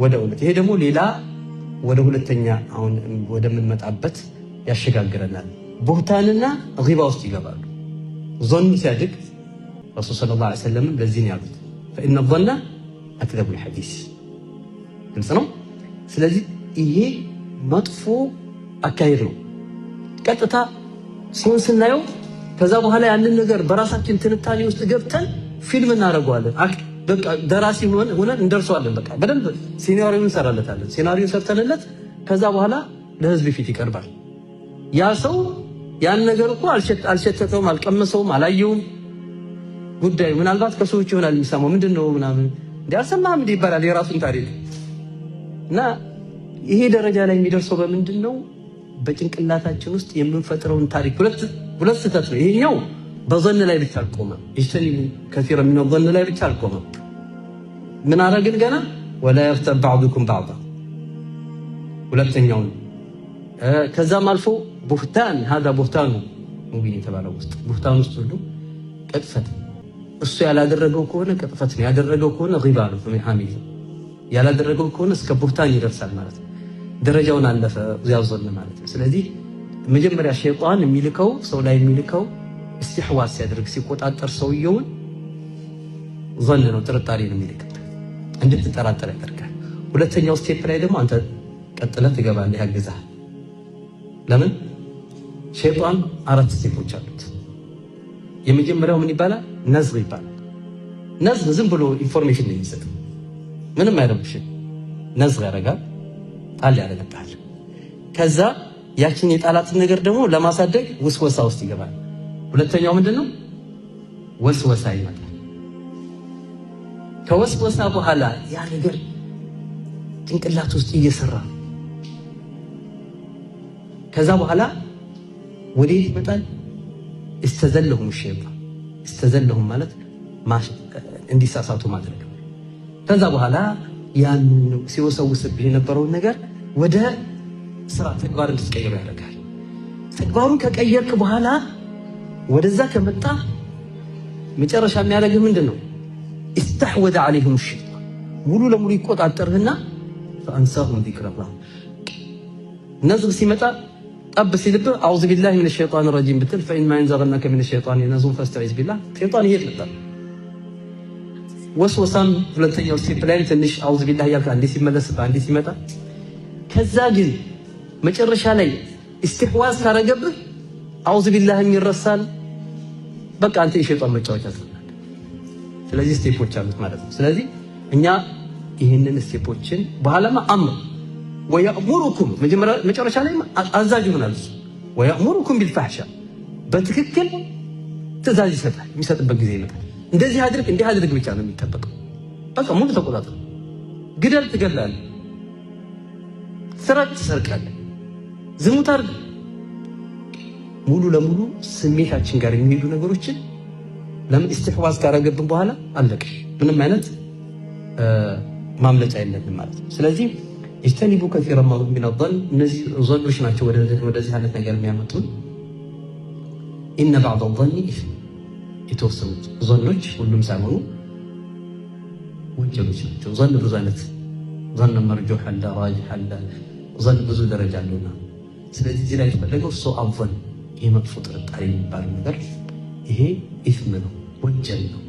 A: ወደ እውነት። ይሄ ደግሞ ሌላ ወደ ሁለተኛ አሁን ወደምንመጣበት ያሸጋግረናል። ቡህታንና ጊባ ውስጥ ይገባሉ። ዞን ሲያድግ ረሱል ሰለላሁ ዐለይሂ ወሰለም ለዚህ ነው ያሉት ፈኢነ ظن አክዘቡ الحديث። ግልጽ ነው። ስለዚህ ይሄ መጥፎ አካሄድ ነው። ቀጥታ ሲሆን ስናየው ከዛ በኋላ ያንን ነገር በራሳችን ትንታኔ ውስጥ ገብተን ፊልም እናደርገዋለን። በቃ ደራሲ ሆነን እንደርሰዋለን። በቃ በደንብ ሲናሪዮ እንሰራለታለን። ሲናሪዮ ሰርተንለት ከዛ በኋላ ለህዝብ ፊት ይቀርባል። ያ ሰው ያን ነገር እኮ አልሸተተውም፣ አልቀመሰውም፣ አላየውም። ጉዳዩ ምናልባት ከሰዎች ይሆናል የሚሰማው ምንድነው ምናምን እንዲያልሰማም እንዲ ይባላል የራሱን ታሪክ እና ይሄ ደረጃ ላይ የሚደርሰው በምንድነው? በጭንቅላታችን ውስጥ የምንፈጥረውን ታሪክ ሁለት ስህተት ነው። ይሄኛው በዘን ላይ ብቻ አልቆመም። ይስተኒቡ ከثيرا من الظن ላይ ብቻ አልቆመም። ምን አረግን ገና ولا يغتب بعضكم بعضا ሁለተኛው ከዛም አልፎ ቡህታን هذا ቡህታኑ ሙቢን የተባለው ውስጥ ቡህታን ውስጥ ሁሉ ቅጥፈት እሱ ያላደረገው ከሆነ ቅጥፈት ነው፣ ያደረገው ከሆነ ጊባ ነው ሐሚል ያላደረገው ከሆነ እስከ ቡህታን ይደርሳል ማለት ነው። ደረጃውን አለፈ ያዘልን ማለት ነው። ስለዚህ መጀመሪያ ሸይጣን የሚልከው ሰው ላይ የሚልከው استحواذ ሲያደርግ ሲቆጣጠር ሰውየውን ظن ነው ጥርጣሬ ነው የሚልክበት እንድትጠራጠር ያደርጋል። ሁለተኛው ስቴፕ ላይ ደግሞ አንተ ቀጥለህ ትገባለህ፣ ያግዛል። ለምን ሸይጣን 4 ስቴፖች አሉት። የመጀመሪያው ምን ይባላል? ነዝር ይባላል። ነዝር ዝም ብሎ ኢንፎርሜሽን ነው የሚሰጠው፣ ምንም አይረብሽም። ነዝር ያደርጋል፣ ጣል ያደርጋል። ከዛ ያችን የጣላትን ነገር ደግሞ ለማሳደግ ውስወሳ ውስጥ ይገባል። ሁለተኛው ምንድነው? ወስወሳ ይመጣል። ከወስወሳ በኋላ ያ ነገር ጭንቅላት ውስጥ እየሰራ ከዛ በኋላ ወዴት ይመጣል? استزلهم الشيطان استزلهم ማለት እንዲሳሳቱ ማድረግ ከዛ በኋላ ያን ሲወሰውስብህ የነበረውን ነገር ወደ ስራ ተግባር እንድትቀይሩ ያደርጋል። ተግባሩን ከቀየርክ በኋላ ወደዛ ከመጣ መጨረሻ የሚያደርግህ ምንድነው? استحوذ عليهم الشيطان ሙሉ ለሙሉ ይቆጣጠርህና فانساهم ذكر الله ነዝግ ሲመጣ ጠብ ሲልብህ አዑዙ ቢላሂ ሚነ ሸይጣን ረጂም ብትል فإنما ينزغنك من الشيطان نزغ فاستعذ بالله ሸይጣን ይሄድልታል። ወስወሳም ሁለተኛው ስቴፕ ላይ ትንሽ አዑዙ ቢላሂ ያልካ አንዴ ሲመለስ አንዴ ሲመጣ ከዛ ግን መጨረሻ ላይ استحواذ ካረገብህ አዑዙ ቢላሂ ይረሳል። በቃ አንተ የሸይጣን መጫወቻ ትሆናለህ። ስለዚህ ስቴፖች አሉት ማለት ነው። ስለዚህ እኛ ይሄንን ስቴፖችን በኋላማ አምር ወያእሙሩኩም መጨረሻ ላይ አዛዥ ይሆናል። ወያእሙሩኩም ቢልፋሕሻ በትክክል ትእዛዝ ይሰጣል። የሚሰጥበት ጊዜ ይመጣል። እንደዚህ አድርግ እንዲህ አድርግ ብቻ ነው የሚጠበቀው። በቃ ሙሉ ተቆጣጠር። ግደል ትገላለህ፣ ስረቅ ትሰርቃለህ፣ ዝሙት አድርግ። ሙሉ ለሙሉ ስሜታችን ጋር የሚሄዱ ነገሮችን ለምን ኢስቲሕዋዝ ካረገብን በኋላ አለቀ። ምንም አይነት ማምለጫ የለንም ማለት ነው። ስለዚህ ኢጅተኒቡ ከሲረን ሚነ ظን እነዚህ ظኖች ናቸው ወደዚህ አይነት ነገር የሚያመጡን። ኢነ ባዕድ ظን ኢስም የተወሰኑት ظኖች ሁሉም ሳይሆኑ ወንጀሎች ናቸው። ظን ብዙ አይነት ظን መርጁሕ አለ፣ ራጅሕ አለ። ظን ብዙ ደረጃ አለውና ስለዚህ እዚህ ላይ የተፈለገው ሰው አወን የመጥፎ ጥርጣሬ የሚባለው ነገር ይሄ ኢስም ነው፣ ወንጀል ነው።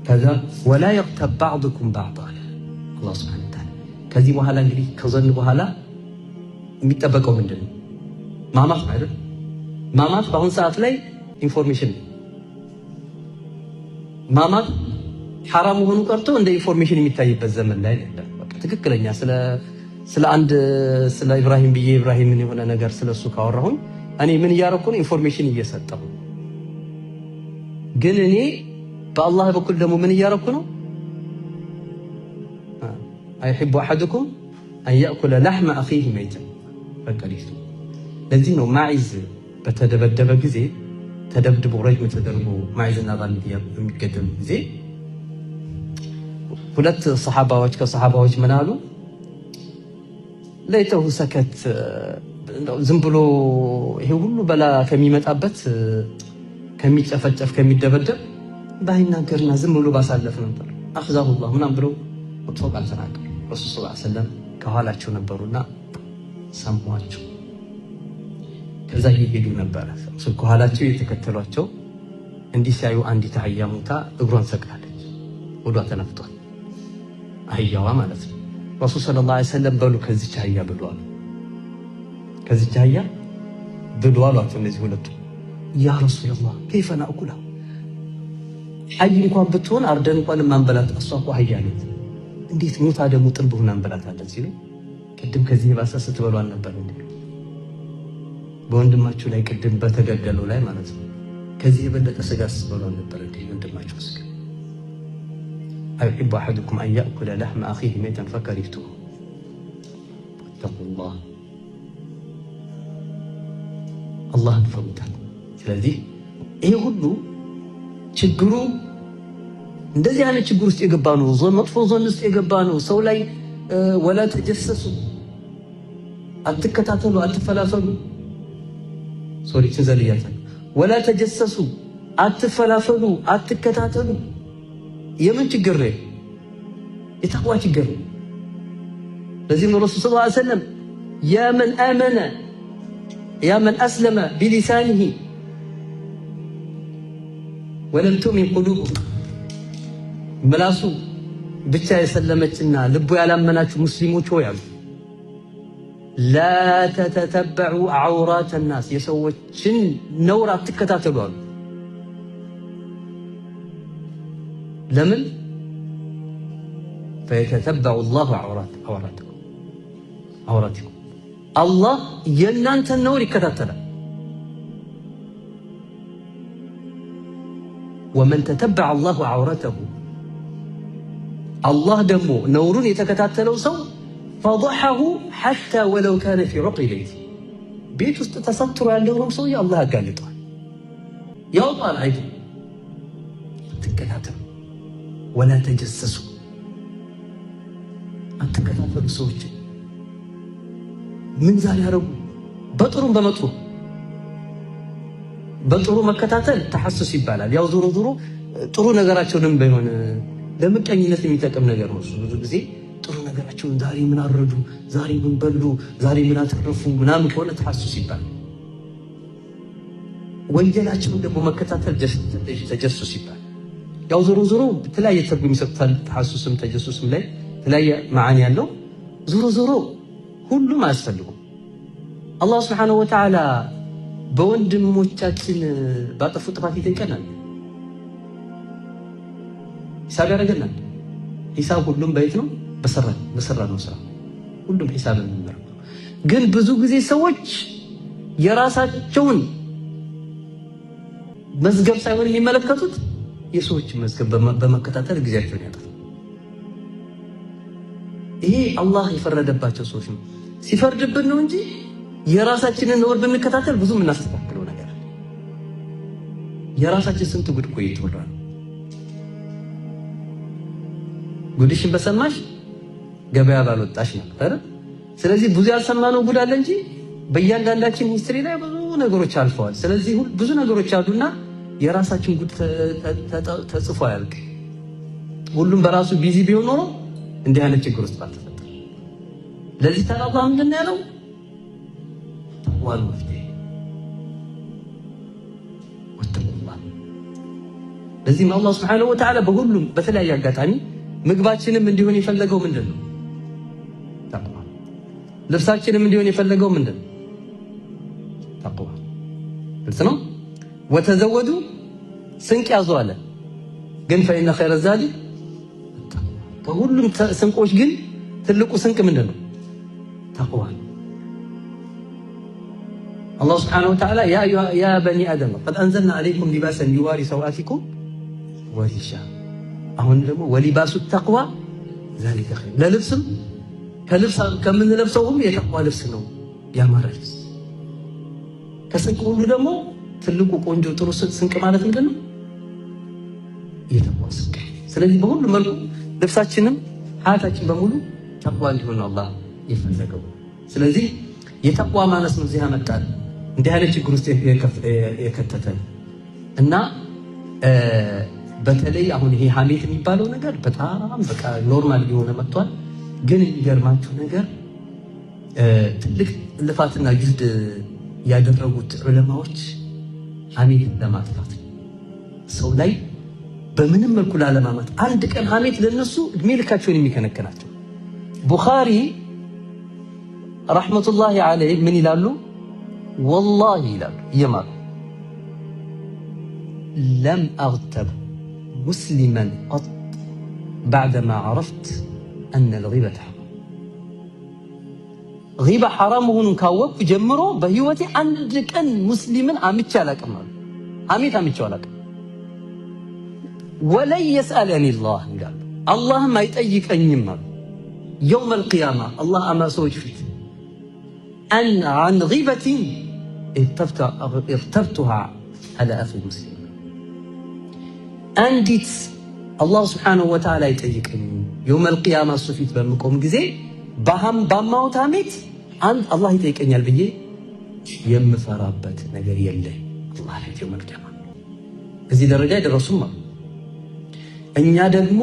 A: ከዛ ወላ የግተብ ባዕዱኩም ባዕዳ አለ አላህ ሱብሓነሁ ወተዓላ። ከዚህ በኋላ እንግዲህ ከዘን በኋላ የሚጠበቀው ምንድን ነው? ማማት ነው አይደል? ማማት በአሁን ሰዓት ላይ ኢንፎርሜሽን ነው። ማማት ሐራም መሆኑ ቀርቶ እንደ ኢንፎርሜሽን የሚታይበት ዘመን ላይ ነው። በቃ ትክክለኛ ስለ ኢብራሂም ብዬ ኢብራሂምን የሆነ ነገር ስለሱ ካወራሁኝ እኔ ምን እያረኩ ነው? ኢንፎርሜሽን እየሰጠሁ። ግን እኔ በአላህ በኩል ደግሞ ምን እያረኩ ነው? አይሕቡ አሐዱኩም አን ያእኩለ ለሕመ አኺህ መይተን ፈቀሪቱ። ለዚህ ነው ማዒዝ በተደበደበ ጊዜ ተደብድቦ ረጅም ተደርጎ ማዒዝና ጋሊብ የሚገደሉ ጊዜ ሁለት ከሰሓባዎች ምን አሉ? ለይተሁ ሰከት ዝም ብሎ ይሄ ሁሉ በላ ከሚመጣበት ከሚጨፈጨፍ ከሚደበደብ ባይናገርና ዝም ብሎ ባሳለፍ ነበር። አኽዛሁላህ ምናምን ብለው ወጥቶ ቃል ተናገሩ። ረሱል ሰለላሁ ዐለይሂ ወሰለም ከኋላቸው ነበሩና ሰሟቸው። ከዛ ይሄዱ ነበረ። ከኋላቸው የተከተሏቸው እንዲህ ሲያዩ አንዲት አህያ ሞታ እግሯን ሰቅላለች፣ ወዷ ተነፍቷል። አህያዋ ማለት ነው። ረሱል ሰለላሁ ዐለይሂ ወሰለም በሉ ከዚች አህያ ብሉ አሉ። ከዚች አህያ ብሉ አሏቸው። እነዚህ ሁለቱ ያ ረሱላህ ከይፈ ናእኩላ፣ አህያ እንኳን ብትሆን አርደን እንኳን ማንበላት እሷ እኮ አህያ ናት፣ እንዴት ሞታ ደግሞ ጥንብ ሆና እንበላታለን ሲሉ ቅድም ከዚህ የባሰ ስትበሉ አልነበር እንዴ? በወንድማችሁ ላይ ቅድም በተገደለው ላይ ማለት ነው ከዚህ የበለጠ ስጋ ስትበሉ አልነበር እንዴ? ወንድማችሁ ስጋ አይሕቡ አሐዱኩም አን ያእኩለ ለሕመ አኺህ መይተን ፈከሪህቱሙ ወተቁላህ። አላህን ፈሩታል። ስለዚህ ይሄ ሁሉ ችግሩ እንደዚህ አይነት ችግር ውስጥ የገባ ነው። መጥፎ ዞን ውስጥ የገባ ነው። ሰው ላይ ወላ ተጀሰሱ፣ አትከታተሉ፣ አትፈላፈሉ። ሶሪ ትዘልያታ ወላ ተጀሰሱ፣ አትፈላፈሉ፣ አትከታተሉ። የምን ችግር ነው? የተቅዋ ችግር ነው። ለዚህም ረሱል ሰለላሁ ዐለይሂ ወሰለም ያ መን አስለመ ቢሊሳኒሂ ወለም ቱእሚን ቁሉቡሁ፣ ምላሱ ብቻ የሰለመችና ልቡ ያላመናችሁ ሙስሊሞች ሆይ አሉ ላ ተተተበዑ ዐውራተ ናስ፣ የሰዎችን ነውር አትከታተሉ አሉ። ለምን? ፈየተተበዑ ላሁ ዐውራቲኩም፣ አላህ የእናንተን ነውር ይከታተላል። ወመን ተተበዐ አላሁ ዐውረተሁ፣ አላህ ደግሞ ነውሩን የተከታተለው ሰው ፈضሐሁ ሐታ ወለው ካነ ፊ ዑቅሪ በይቲ፣ ቤት ውስጥ ተሰትሮ ያለውን ሰው አላህ ያጋልጠዋል፣ ያውጣል። አይቶ አትከታተሉ፣ ወላ ተጀሰሱ፣ አትከታተሉ። ሰዎች ምን ዛሬ ያረጉ በጥሩም በመጥፎ በጥሩ መከታተል ተሐሱስ ይባላል። ያው ዞሮ ዞሮ ጥሩ ነገራቸውንም ባይሆን ለምቀኝነት የሚጠቅም ነገር ነው። ብዙ ጊዜ ጥሩ ነገራቸውን ዛሬ ምን አረዱ፣ ዛሬ ምን በሉ፣ ዛሬ ምን አተረፉ ምናምን ከሆነ ተሐሱስ ይባላል። ወንጀላቸውን ደግሞ መከታተል ተጀሱስ ይባላል። ያው ዞሮ ዞሮ የተለያየ ትርጉም ይሰጣል። ተሐሱስም ተጀሱስም ላይ የተለያየ ማዓኒ ያለው። ዞሮ ዞሮ ሁሉም አያስፈልጉም። አላህ ሱብሓነሁ ወተዓላ በወንድሞቻችን ባጠፉ ጥፋት ይጠይቀናል፣ ሂሳብ ያደርገናል። ሂሳብ ሁሉም በየት ነው? በሰራነው ስራ ሁሉም ሂሳብ የሚመረው። ግን ብዙ ጊዜ ሰዎች የራሳቸውን መዝገብ ሳይሆን የሚመለከቱት የሰዎችን መዝገብ በመከታተል ጊዜያቸውን ያጠፋሉ። ይሄ አላህ የፈረደባቸው ሰዎች ነው። ሲፈርድብን ነው እንጂ የራሳችንን ነውር ብንከታተል ብዙ የምናስተካክለው ነገር አለ። የራሳችን ስንት ጉድ እኮ እየተወራ ነው። ጉድሽን በሰማሽ ገበያ ባልወጣሽ ነበር። ስለዚህ ብዙ ያልሰማነው ጉድ አለ እንጂ በእያንዳንዳችን ሂስትሪ ላይ ብዙ ነገሮች አልፈዋል። ስለዚህ ብዙ ነገሮች አሉና የራሳችን ጉድ ተጽፎ አያልቅ። ሁሉም በራሱ ቢዚ ቢሆን ኖሮ እንዲህ አይነት ችግር ውስጥ ባልተፈጠረ። ለዚህ ታዲያ አላህ ምንድን ነው ያለው? ተቅዋን መፍትሄ ወተቁላህ። ለዚህም አላህ ሱብሓነሁ ወተዓላ በሁሉም በተለያየ አጋጣሚ ምግባችንም እንዲሆን የፈለገው ምንድን ነው? ተቅዋ። ልብሳችንም እንዲሆን የፈለገው ምንድን ነው? ተቅዋ። ግልጽ ነው። ወተዘወዱ ስንቅ ያዙ አለ። ግን ፈኢነ ኸይረ ዛዲ ከሁሉም ስንቆች ግን ትልቁ ስንቅ ምንድን ነው? ተቅዋ። አላህ ሱብሓነሁ ወተዓላ ያ በኒ አደም ቀድ አንዘልና ዐለይኩም ሊባሰን ዩዋሪ ሰውአቲኩም ወሪሻ። አሁን ደግሞ ወሊባሱ ተቅዋ ዛሊከ ኸይር። ለልብስም ከልብስ ከምንለብሰው ሁሉ የተቅዋ ልብስ ነው ያማረ ልብስ። ከስንቅ ሁሉ ደግሞ ትልቁ ቆንጆ ጥሩ ስንቅ ማለት ምንድን ነው? የተቅዋ ስንቅ። ስለዚህ በሁሉ መልኩ ልብሳችንም ሀያታችን በሙሉ ተቅዋ እንዲሆን ነው አላህ የፈለገው። ስለዚህ የተቅዋ ማነስ ነው እዚህ ያመጣል እንዲህ አይነት ችግር ውስጥ የከተተን እና በተለይ አሁን ይሄ ሐሜት የሚባለው ነገር በጣም በቃ ኖርማል የሆነ መጥቷል። ግን የሚገርማችሁ ነገር ትልቅ ልፋትና ጅህድ ያደረጉት ዑለማዎች ሐሜትን ለማጥፋት ሰው ላይ በምንም መልኩ ላለማመት አንድ ቀን ሐሜት ለነሱ እድሜ ልካቸውን የሚከነከናቸው። ቡኻሪ ረሕመቱላሂ ዐለይህ ምን ይላሉ? ወላሂ ይላሉ እየማሉ ለም አግተብ ሙስሊመን ቀጥ ባዕደማ ዐረፍት አነ ልጊበተ ሐራም። ጊባ ሐራም መሆኑን ካወቅኩ ጀምሮ በህይወቴ አንድ ቀን ሙስሊምን አምቼ አላቅም አሉ። ሐሜት አምቼው አላቅም። ወለን የስአለኒ ላህ ይላሉ አላህም አይጠይቀኝም አሉ የውም አልቅያማ አላህ አማ ሰዎች ፊት አን ጊበቲን እርተብቱሃ ዐላ አኺ ሙስሊም። አንዲት አላህ ስብሓነሁ ወተዓላ አይጠይቀኝም የውም አልቅያማ እሱ ፊት በምቆም ጊዜ ባማሁት ሐሜት አላህ ይጠይቀኛል ብዬ የምፈራበት ነገር የለኝ። አላህ ላይ የውም አልቅያማ እዚህ ደረጃ የደረሱም አሉ። እኛ ደግሞ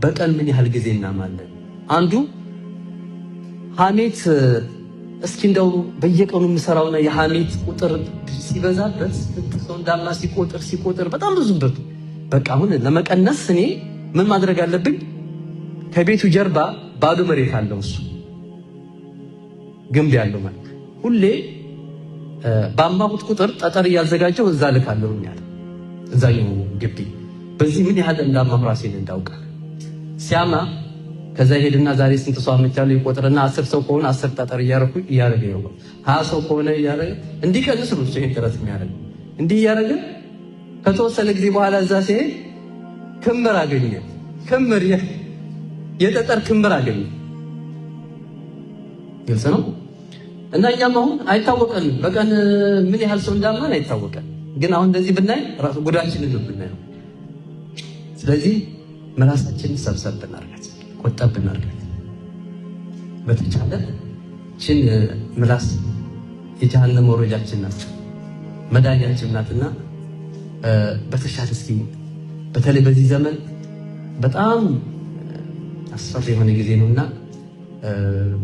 A: በቀን ምን ያህል ጊዜ እናማለን? አንዱ ሐሜት እስኪ እንደው በየቀኑ የምሰራውና የሐሜት ቁጥር ሲበዛበት ሰው እንዳማ ሲቆጥር በጣም ብዙበት። በቃ አሁን ለመቀነስ እኔ ምን ማድረግ አለብኝ? ከቤቱ ጀርባ ባዶ መሬት አለው፣ እሱ ግንብ ያለው ማለት ሁሌ ባማሁት ቁጥር ጠጠር እያዘጋጀው እዛ ልካለሁ ያለ እዛኛው ግቢ። በዚህ ምን ያህል እንዳማሁ ራሴን እንዳውቃ ሲያማ ከዛ ሄድና ዛሬ ስንት ሰው አመቻለሁ ይቆጥርና 10 ሰው ከሆነ 10 ጠጠር እያረገ ነው። 20 ሰው ከሆነ እያረገ እንዲቀንስ ነው እሱ ይሄን ጥረት የሚያደርግ። እንዲህ እያረገ ከተወሰነ ጊዜ በኋላ እዛ ሲሄድ ክምር አገኘ። ክምር የጠጠር ክምር አገኘ። ግልጽ ነው። እና እኛም አሁን አይታወቀንም በቀን ምን ያህል ሰው እንዳማን አይታወቀን። ግን አሁን እንደዚህ ብናይ ራሱ ጉዳችንን ነው ብናየው። ስለዚህ ምላሳችንን ሰብሰብ ብናርጋት፣ ቆጠብ ብናርጋት በተቻለ ችን ምላስ የጀሃነም ወረጃችን ናት፣ መዳኛችን ናትና በተሻለ እስኪ በተለይ በዚህ ዘመን በጣም አስፈሪ የሆነ ጊዜ ነውና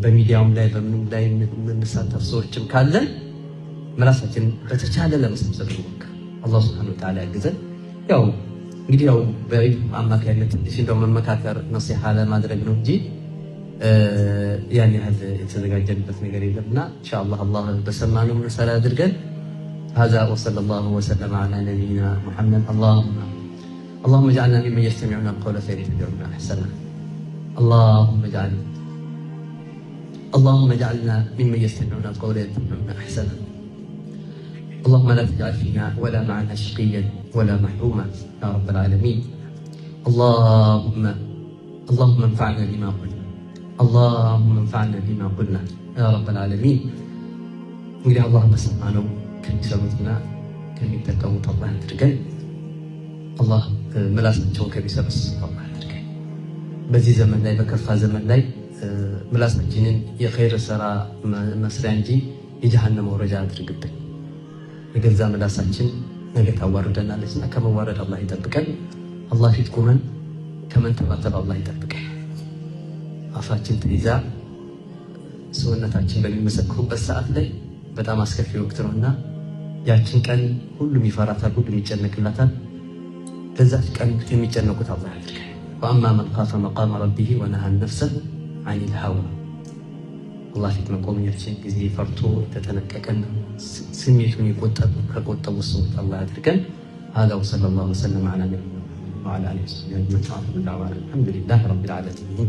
A: በሚዲያውም ላይ በምንም ላይ የምንሳተፍ ሰዎችም ካለን ምላሳችን በተቻለ ለመሰብሰብ እንሞክር። አላህ ሱብሓነሁ ወተዓላ ያግዘን። ያው እንግዲህ ያው በአማካይነት ትንሽ እንደው መመካከር ነሲሃ ለማድረግ ነው እንጂ ያን ያህል የተዘጋጀንበት ነገር የለምና ኢንሻአላህ አላህ በሰማነው መሰላ አድርገን هذا وصلى الله وسلم على نبينا محمد. اللهم اجعلنا ممن يستمعون القول فيتبعون احسنه. اللهم اجعلنا ممن يستمعون القول فيتبعون احسنه. اللهم لا تجعل فينا ولا معنا شقيا ولا محروما يا رب العالمين. اللهم انفعنا بما قلنا. اللهم انفعنا بما قلنا يا رب العالمين. እንግዲህ አላህ በሰማነው ከሚሰሙትና ከሚጠቀሙት አላህ ያድርገን። አላህ ምላሳቸውን ከሚሰበስብ አላህ ያድርገን። በዚህ ዘመን ላይ በከፋ ዘመን ላይ ምላሳችንን የኸይር ስራ መስሪያ እንጂ የጀሃነም መውረጃ አድርግብን። የገዛ ምላሳችን ነገ ታዋርደናለችና ከመዋረድ አላህ ይጠብቀን። አላህ ፊት ቁመን ከመንተባተብ አላህ ይጠብቀን። አፋችን ተይዛ ሰውነታችን በሚመሰክሩበት ሰዓት ላይ በጣም አስከፊ ወቅት ነውና ያችን ቀን ሁሉም ይፈራታል፣ ሁሉም ይጨነቅላታል። ለዛች ቀን የሚጨነቁት አላህ ያድርገን። ወአማ መን ኻፈ መቃመ ረቢሂ ወነሃ ነፍሰ ዐኒል ሀዋ። አላህ ፊት መቆሚያችን ጊዜ ፈርቶ የተጠነቀቀን ስሜቱን ከቆጠቡ ሰዎች አላህ ያድርገን። هذا وصلى الله وسلم على نبينا وعلى آله وصحبه أجمعين. الحمد لله رب العالمين.